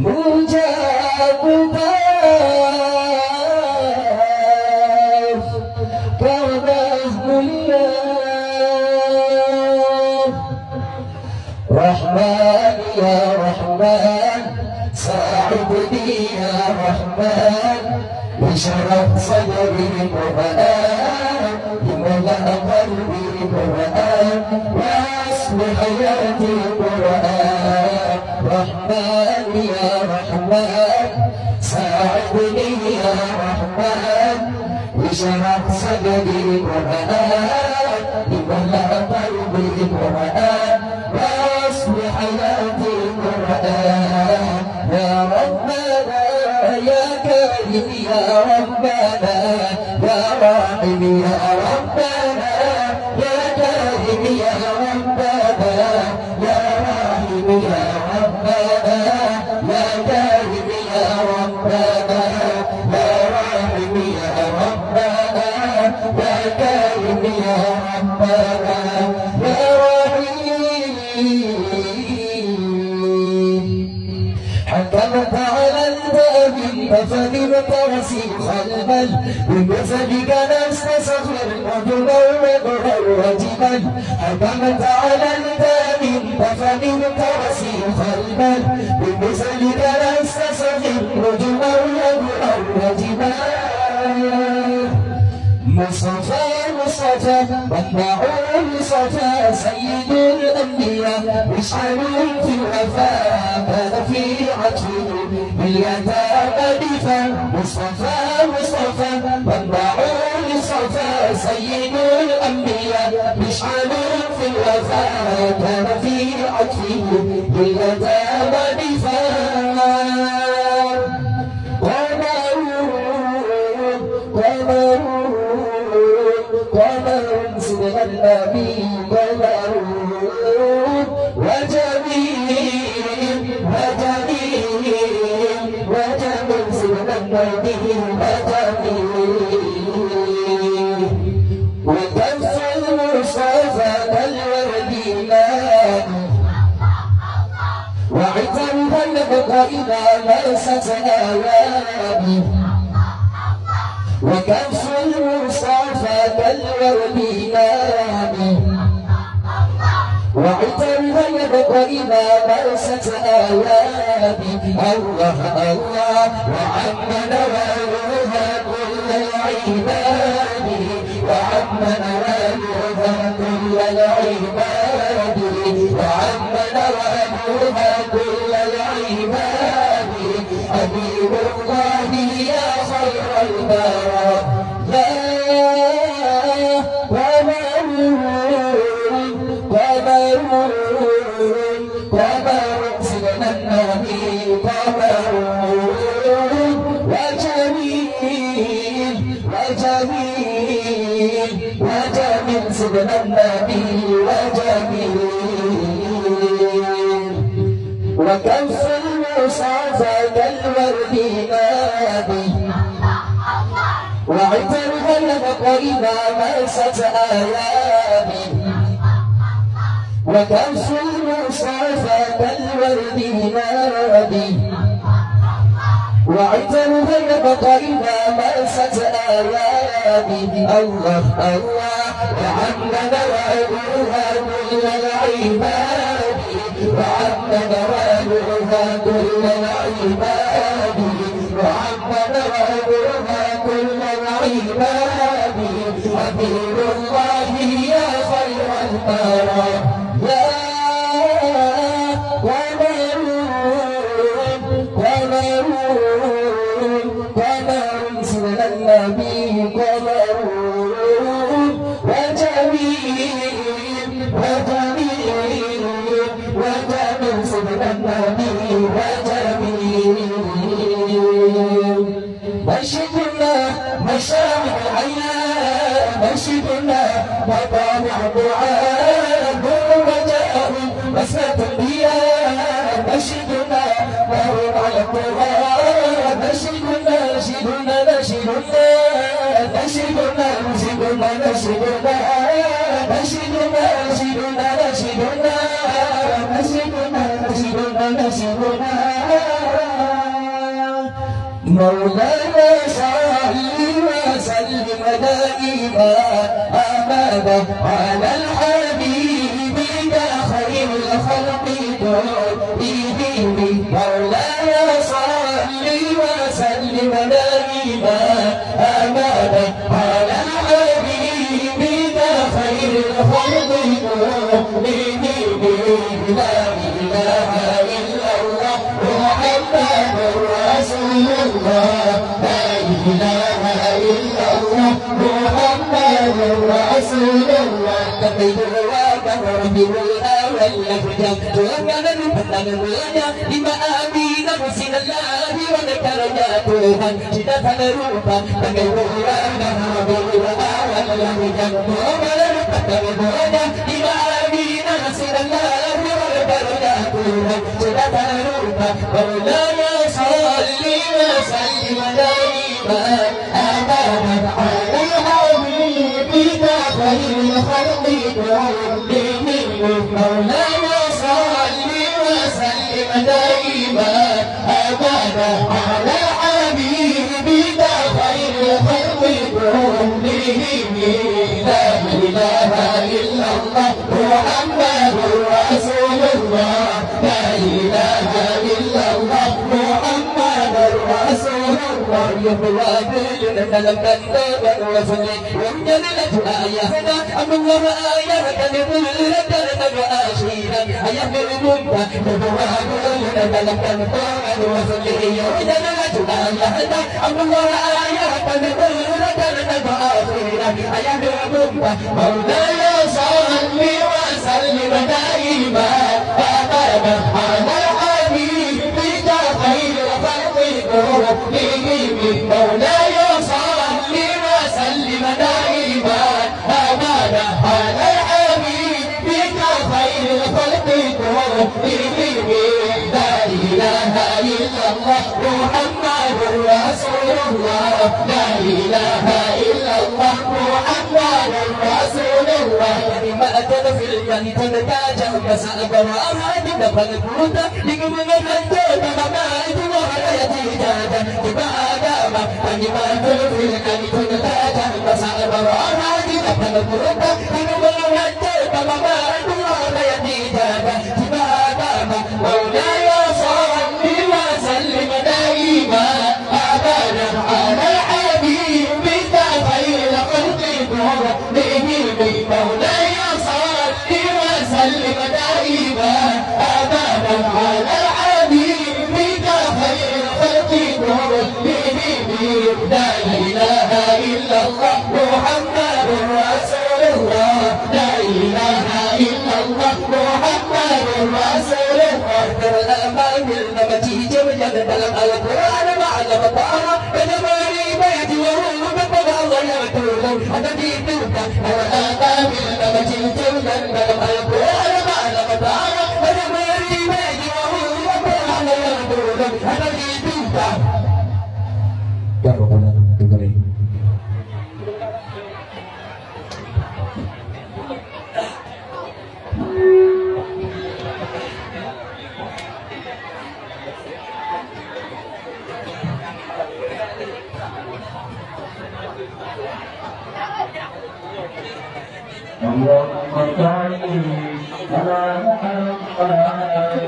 مجاب الضيف كبذل الله رحمن يا رحمن ساعدني يا رحمن بشرف صدري القرآن بملأ قلبي القرآن واصلح حياتي القرآن رحمن يا رحمن ساعدني يا رحمن بشرف صدري القرآن بملأ قلبي القرآن واصلح حياتي القرآن يا ربنا يا كريم يا ربنا يا رحيم يا ربنا يا كريم يا ربنا يا رحيم يا ربنا يا كريم يا ربنا يا رحيم يا ربنا يا كريم يا ربنا يا رحيم حكمت على الباب ففهمت رسيخ المل بجسدك نستسخر وجبا وقرا وجبا حكمت على الباب ففهمت رسيخ المل بجسدك نستسخر وجبا وقرا وجبا مصطفى مصطفى منبع مصطفى سيد الأنبياء مشعل في الوفاء كان في عطفه باليتامى دفا مصطفى مصطفى منبع مصطفى سيد الأنبياء مشعل في الوفاء كان في عطفه باليتامى دفا النبي ولعود وجميل وجميل وجميل سيدنا النبي وجميل وكف المصطفى كالورديان وعتم البقاء إذا مست آيامي وكف المصطفى كالورديان وعتم يبقى إذا مست آيامي الله الله وعم نوالها كل العباد وعم نوالها كل العباد وعم نوالها كل العباد حبيب الله يا خير البرى قمر سيدنا النبي قمر وجميل وجميل وجميل سيدنا النبي وجميل وكف المصطفى كالورد نادي وعطر غلبك إذا مست آيامي وكف المصطفى كالورد نادي وعطر غلبك إذا مست آيامي الله الله وعم نوالها كل العباد وعم نوالها كل العباد وعم نوالها كل العباد حبيب الله يا خير البرى يا قمر سيدنا النبي قمر وجميل وجميل وجميل سيدنا النبي وجميل مشيتنا مشامع العيان مشيتنا مطامع الدعاء نور وجاء مسنة الانبياء مشيتنا نار على الطغاة نشيدنا نشيدنا نشيدنا نشيدنا نشيدنا نشيدنا نشيدنا نشيدنا نشيدنا نشيدنا نشيدنا نشيدنا مولاي صل وسلم دائما أبدا على الحبيب خير الخلق كلهم مولاي صل وسلم دائما أبدا على الحبيب خير الخلق كلهم لا إله إلا الله محمد رسول الله لا إله إلا الله محمد رسول الله تقي الوابر بالأول لفجا تؤمن الفتن الوجا لما أمين رسل الله ولكرجاتها شدة الروبا تقي الوابر بالأول لفجا تؤمن الفتن الوجا لما أمين رسل الله ولكرجاتها شدة الروبا مولاي صل وسلم دائما أبدا على الحبيب خير الخلق كلهم مولاي صل وسلم دائما أبدا على الحبيب خير الخلق كلهم لا إله إلا الله محمد رسول الله لا إله إلا الله محمد رسول الله يبلغ لنا الكتاب ورسله ومن الآياتنا أم الله آيات لك الأشياء أيام المدة يبلغ لنا الكتاب ورسله ومن الآياتنا أم الله آيات لك الأشياء أيام المدة مولاي صل وسلم دائما أبدا على الحبيب خير الخلق كلهم مولاي صل وسلم دائما أبدا على الحبيب خير الخلق كلهم لا إله إلا الله محمد رسول الله لا إله إلا الله محمد رسول الله لما أتى في الجنة تنتاج فسأبر أمادك فالبوتا لكم من الجنة ما إدوى حياتي جادا لما آدام لما أتى في الجنة تنتاج فسأبر أمادك فالبوتا لكم من الجنة ما إدوى حياتي جادا لما آدام مولاي صل وسلم دائما أبدا على الحبيب خير الخلق كلهم مولاي صل وسلم دائما أبدا على الحبيب خير الخلق كلهم لا إله إلا الله محمد رسول الله لا إله إلا الله محمد رسول الله الأمان المتيج وجد القرآن معلم طه كلماني بيتي وهو بطبع الله يقول الذي تلك الأمان المتيج وجد القرآن معلم طه كلماني بيتي وهو بطبع الله يقول الذي تلك يا ربنا تقولي اللهم صل على محمد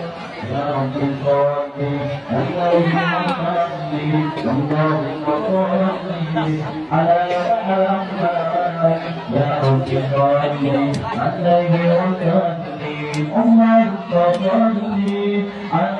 يا رب صل اللهم صل اللهم صل على محمد يا رب صل عليه وسلم اللهم صل على